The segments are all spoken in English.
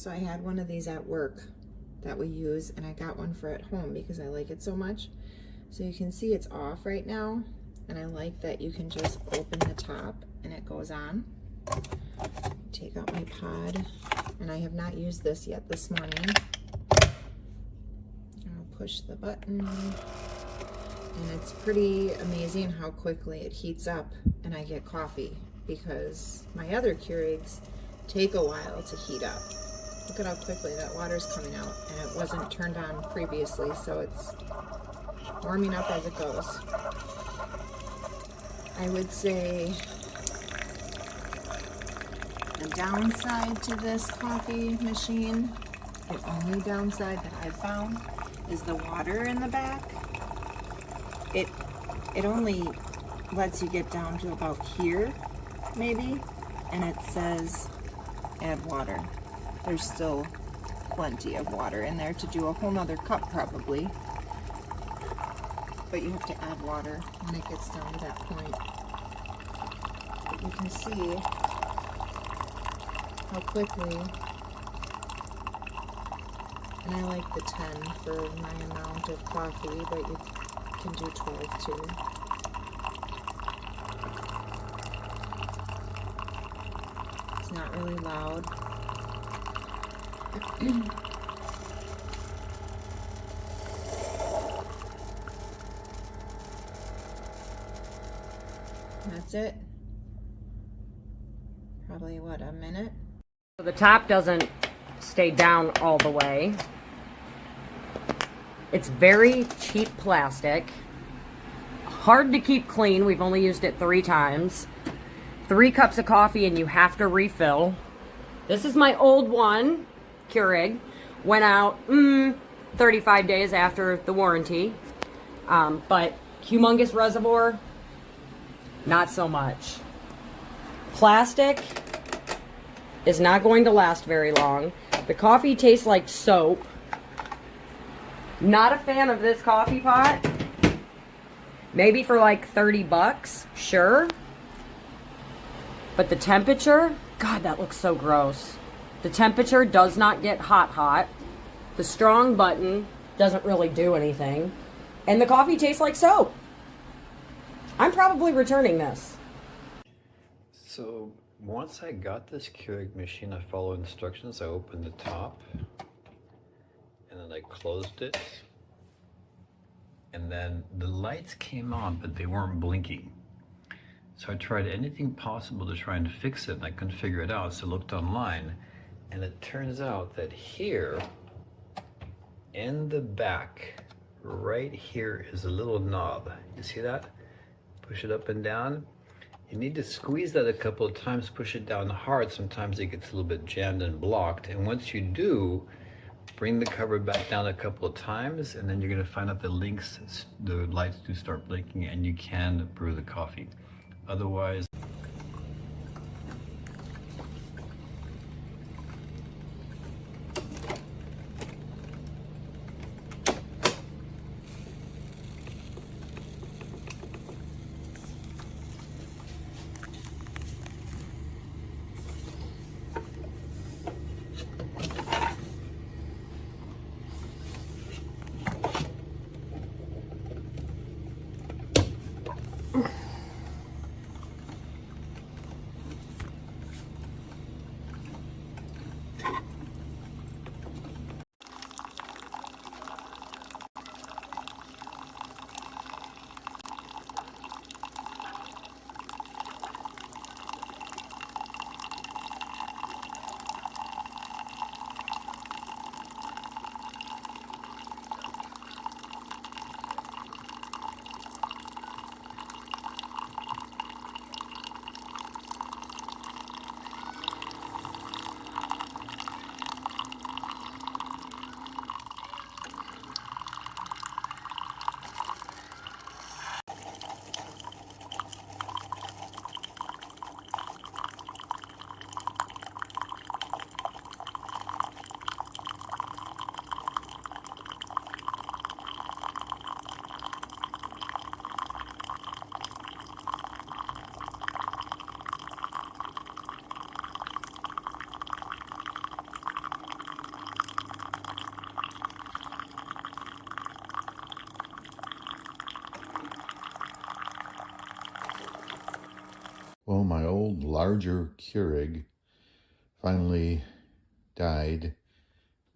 So I had one of these at work that we use, and I got one for at home because I like it so much. So you can see it's off right now, and I like that you can just open the top and it goes on. Take out my pod, and I have not used this yet this morning. I'll push the button, and it's pretty amazing how quickly it heats up and I get coffee, because my other Keurigs take a while to heat up. Look at how quickly that water's coming out, and it wasn't turned on previously, so it's warming up as it goes. I would say the downside to this coffee machine, the only downside that I've found, is the water in the back. It only lets you get down to about here, maybe, and it says add water. There's still plenty of water in there to do a whole nother cup probably, but you have to add water when it gets down to that point. But you can see how quickly, and I like the 10 for my amount of coffee, but you can do 12 too. It's not really loud. That's it. Probably what, a minute? So the top doesn't stay down all the way. It's very cheap plastic. Hard to keep clean. We've only used it 3 times. 3 cups of coffee and you have to refill. This is my old one, Keurig. Went out 35 days after the warranty. But humongous Reservoir, not so much. Plastic is not going to last very long. The coffee tastes like soap. Not a fan of this coffee pot. Maybe for like 30 bucks, sure. But the temperature, God, that looks so gross. The temperature does not get hot. The strong button doesn't really do anything. And the coffee tastes like soap. I'm probably returning this. So once I got this Keurig machine, I followed instructions. I opened the top and then I closed it. And then the lights came on, but they weren't blinking. So I tried anything possible to try and fix it, and I couldn't figure it out. So I looked online, and it turns out that here in the back, right here, is a little knob. You see that? Push it up and down. You need to squeeze that a couple of times, push it down hard. Sometimes it gets a little bit jammed and blocked. And once you do, bring the cover back down a couple of times, and then you're gonna find out the lights do start blinking, and you can brew the coffee. Otherwise, Well, my old larger Keurig finally died,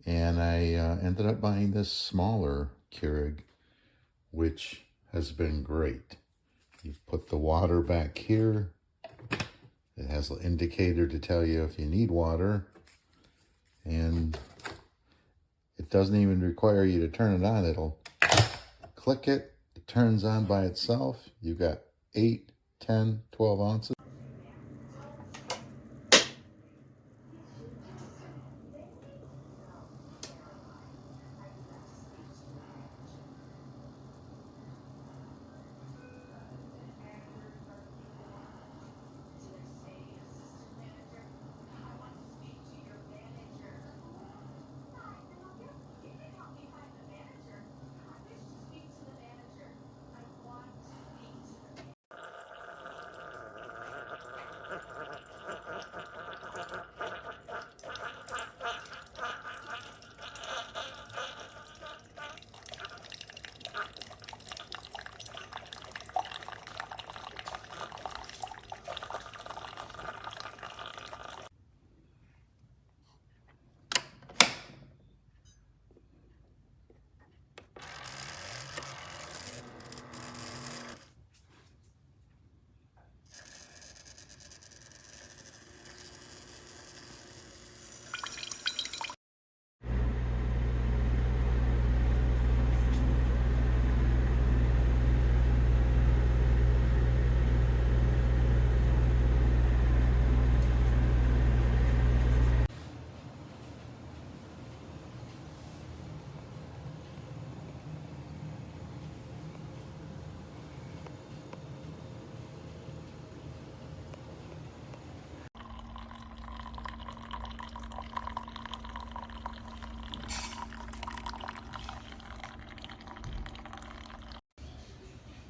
and I ended up buying this smaller Keurig, which has been great. You put the water back here. It has an indicator to tell you if you need water, and it doesn't even require you to turn it on. It'll click it, it turns on by itself. You've got 8, 10, 12 ounces.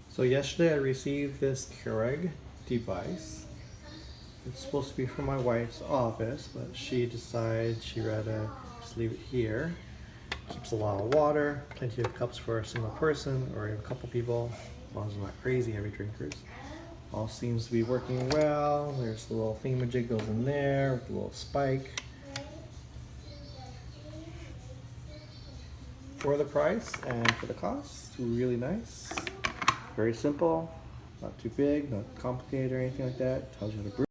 So yesterday I received this Keurig device. It's supposed to be for my wife's office, but she decided she'd rather just leave it here. Keeps a lot of water, plenty of cups for a single person or even a couple people, as long as they're not crazy heavy drinkers. All seems to be working well. There's a little thingamajig goes in there with a little spike. For the price and for the cost, really nice. Very simple, not too big, not complicated or anything like that. Tells you how to brew